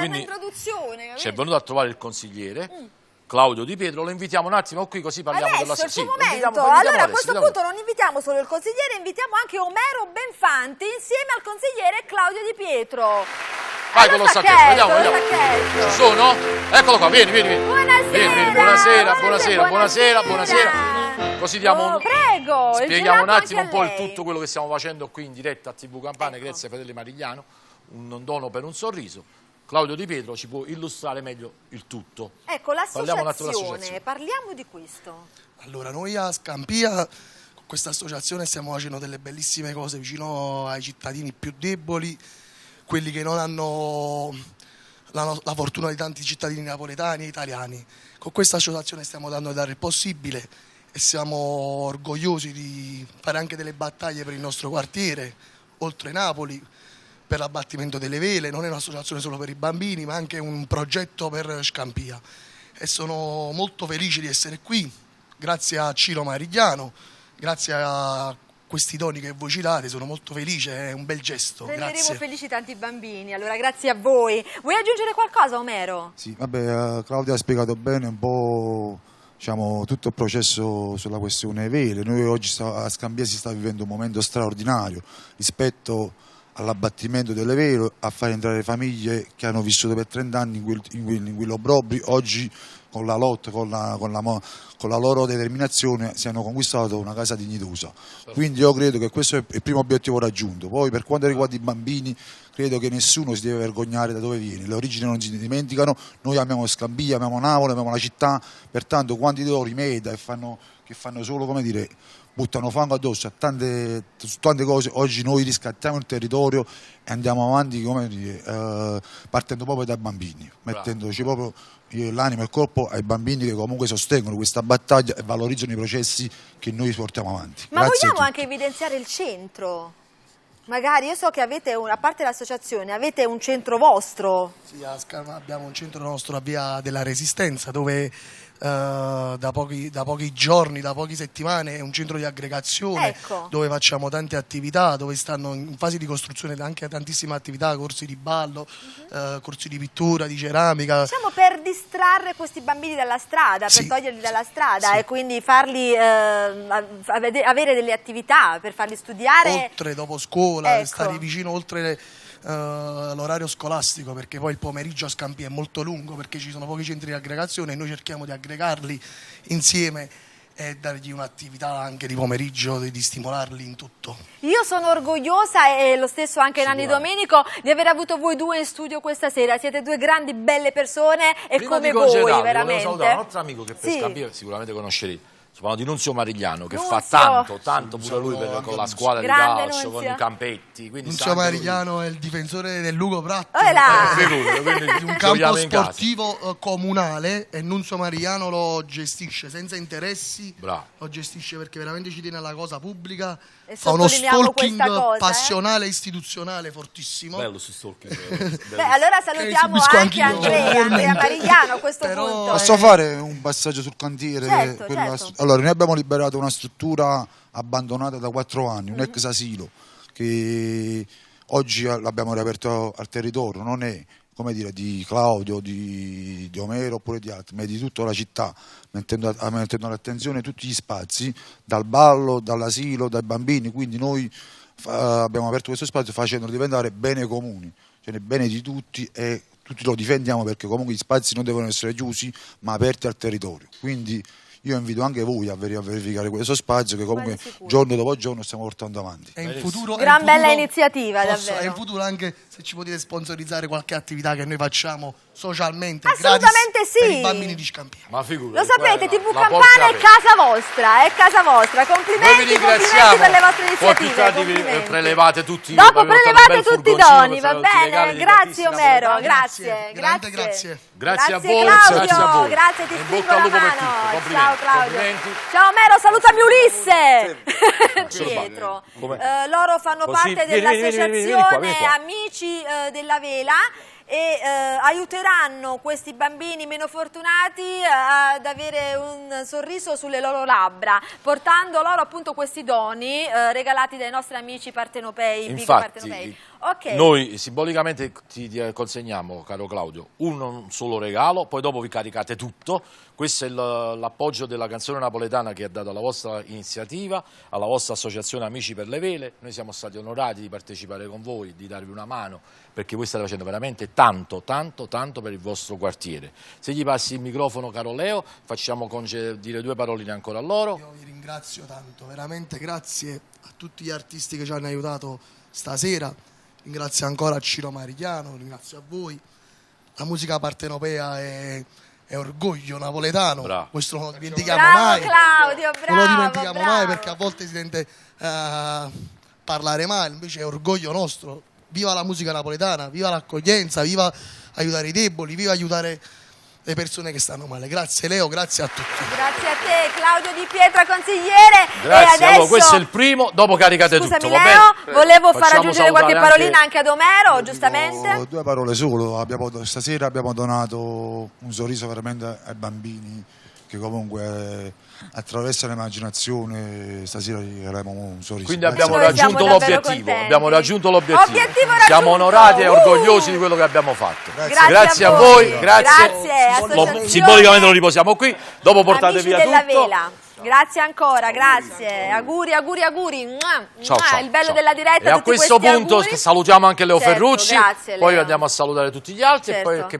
un'introduzione. Ci è venuto a trovare il consigliere Claudio Di Pietro, lo invitiamo un attimo qui così parliamo della Adesso è il suo momento. Allora a questo punto non invitiamo solo il consigliere, invitiamo anche Omero Benfanti insieme al consigliere Claudio Di Pietro. Vai con lo sacchetto, vediamo. Ci sono? Eccolo qua, vieni. Buonasera. Così diamo spieghiamo un attimo un po' tutto quello che stiamo facendo qui in diretta a TV Campania, grazie a Fedele Marigliano, un dono per un sorriso. Claudio Di Pietro ci può illustrare meglio il tutto. Ecco, l'associazione, parliamo di questo. Allora, noi a Scampia con questa associazione stiamo facendo delle bellissime cose vicino ai cittadini più deboli, quelli che non hanno la fortuna di tanti cittadini napoletani e italiani. Con questa associazione stiamo dare il possibile e siamo orgogliosi di fare anche delle battaglie per il nostro quartiere, oltre Napoli, per l'abbattimento delle vele. Non è un'associazione solo per i bambini, ma anche un progetto per Scampia. E sono molto felice di essere qui, grazie a Ciro Marigliano, grazie a questi doni che voi ci date, sono molto felice, è un bel gesto. Renderemo felici tanti bambini, allora grazie a voi. Vuoi aggiungere qualcosa, Omero? Sì, vabbè, Claudia ha spiegato bene un po', diciamo, tutto il processo sulla questione vele. Noi oggi a Scampia si sta vivendo un momento straordinario rispetto all'abbattimento delle vele, a far entrare famiglie che hanno vissuto per 30 anni in quell'obbrobrio. Oggi con la lotta, con la loro determinazione si hanno conquistato una casa dignitosa. Quindi io credo che questo è il primo obiettivo raggiunto. Poi per quanto riguarda i bambini, credo che nessuno si deve vergognare da dove viene, le origini non si dimenticano. Noi amiamo Scampia, amiamo Napoli, amiamo la città, pertanto quanti di loro rimeda che fanno solo, come dire, buttano fango addosso a tante cose, oggi noi riscattiamo il territorio e andiamo avanti, come dire, partendo proprio dai bambini, mettendoci proprio l'anima e il corpo ai bambini che comunque sostengono questa battaglia e valorizzano i processi che noi portiamo avanti. Ma vogliamo anche evidenziare il centro? Magari, io so che avete, a parte l'associazione, avete un centro vostro. Sì, abbiamo un centro nostro a Via della Resistenza, dove da pochi giorni, da poche settimane è un centro di aggregazione, dove facciamo tante attività, dove stanno in fase di costruzione anche tantissime attività, corsi di ballo, corsi di pittura, di ceramica. Diciamo per distrarre questi bambini dalla strada, per toglierli dalla strada e quindi farli avere delle attività, per farli studiare. Oltre, dopo scuola, stare vicino oltre l'orario scolastico, perché poi il pomeriggio a Scampia è molto lungo, perché ci sono pochi centri di aggregazione e noi cerchiamo di aggregarli insieme e dargli un'attività anche di pomeriggio, di stimolarli in tutto. Io sono orgogliosa, e lo stesso anche Nanni Domenico, di aver avuto voi due in studio questa sera. Siete due grandi belle persone e prima come voi veramente. Salutare un altro amico che per Scampia sicuramente conoscerete. Parlo di Nunzio Marigliano, che fa tanto pure lui con la squadra di calcio, con i campetti. Nunzio Marigliano è il difensore del Lugo Pratto, di un campo sportivo comunale, e Nunzio Marigliano lo gestisce senza interessi, lo gestisce perché veramente ci tiene alla cosa pubblica, fa uno stalking passionale e istituzionale fortissimo. Bello su stalking. Allora salutiamo anche Andrea Marigliano a questo punto. Posso fare un passaggio sul cantiere? Certo. Allora, noi abbiamo liberato una struttura abbandonata da 4 anni, un ex asilo, che oggi l'abbiamo riaperto al territorio. Non è, come dire, di Claudio, di Omero oppure di altri, ma è di tutta la città, mettendo all'attenzione tutti gli spazi, dal ballo, dall'asilo, dai bambini. Quindi noi abbiamo aperto questo spazio facendolo diventare bene comune, cioè bene di tutti, e tutti lo difendiamo, perché comunque gli spazi non devono essere chiusi ma aperti al territorio. Quindi io invito anche voi a verificare questo spazio che comunque giorno dopo giorno stiamo portando avanti. E in futuro, bella iniziativa, davvero. E in futuro anche se ci potete sponsorizzare qualche attività che noi facciamo socialmente, assolutamente gratis, per i bambini di Scampia. Ma figurati, lo sapete, TV Campania è casa vostra, complimenti per le vostre iniziative. Poi prelevate tutti dopo prelevate tutti i doni, va bene? Grazie Omero, grazie a voi, Claudio, grazie, ti stringo la mano. Ciao Claudio. Ciao Omero, salutami Ulisse. Pietro. Loro fanno parte dell'associazione Amici della Vela e aiuteranno questi bambini meno fortunati ad avere un sorriso sulle loro labbra, portando loro appunto questi doni regalati dai nostri amici partenopei, big partenopei. Okay. Noi simbolicamente ti consegniamo, caro Claudio, un solo regalo, poi dopo vi caricate tutto. Questo è l'appoggio della canzone napoletana che ha dato alla vostra iniziativa, alla vostra associazione Amici per le Vele. Noi siamo stati onorati di partecipare con voi, di darvi una mano, perché voi state facendo veramente tanto per il vostro quartiere. Se gli passi il microfono, caro Leo, facciamo dire due paroline ancora a loro. Io vi ringrazio tanto, veramente grazie a tutti gli artisti che ci hanno aiutato stasera. Ringrazio ancora a Ciro Marigliano, ringrazio a voi. La musica partenopea è orgoglio napoletano. Bravo. Questo non lo dimentichiamo Bravo mai. Claudio, bravo, non lo dimentichiamo bravo. mai, perché a volte si tende a parlare male, invece è orgoglio nostro. Viva la musica napoletana, viva l'accoglienza, viva aiutare i deboli, viva aiutare le persone che stanno male. Grazie Leo, grazie a tutti. Grazie a te Claudio Di Pietra, consigliere. Grazie, e adesso, allora questo è il primo, dopo caricate scusami, tutto, va Leo, bene? volevo far Facciamo aggiungere qualche salutare parolina anche ad Omero, giustamente. Dico due parole solo. Stasera abbiamo donato un sorriso veramente ai bambini che comunque attraverso l'immaginazione stasera regaliamo un sorriso. Quindi abbiamo Noi siamo raggiunto davvero l'obiettivo, contenti. abbiamo raggiunto l'obiettivo. Obiettivo raggiunto. Siamo onorati e orgogliosi di quello che abbiamo fatto. Grazie a voi, grazie. associazione. Simbolicamente lo riposiamo qui, dopo portate Amici via della tutto. Vela. Grazie ancora, grazie. Auguri, auguri, auguri. Mua, Ciao, mua. ciao, Il bello ciao. della diretta. E a tutti questo questi punto auguri. salutiamo anche Leo Certo, Ferrucci, grazie, poi Leo. andiamo a salutare tutti gli altri Certo. e poi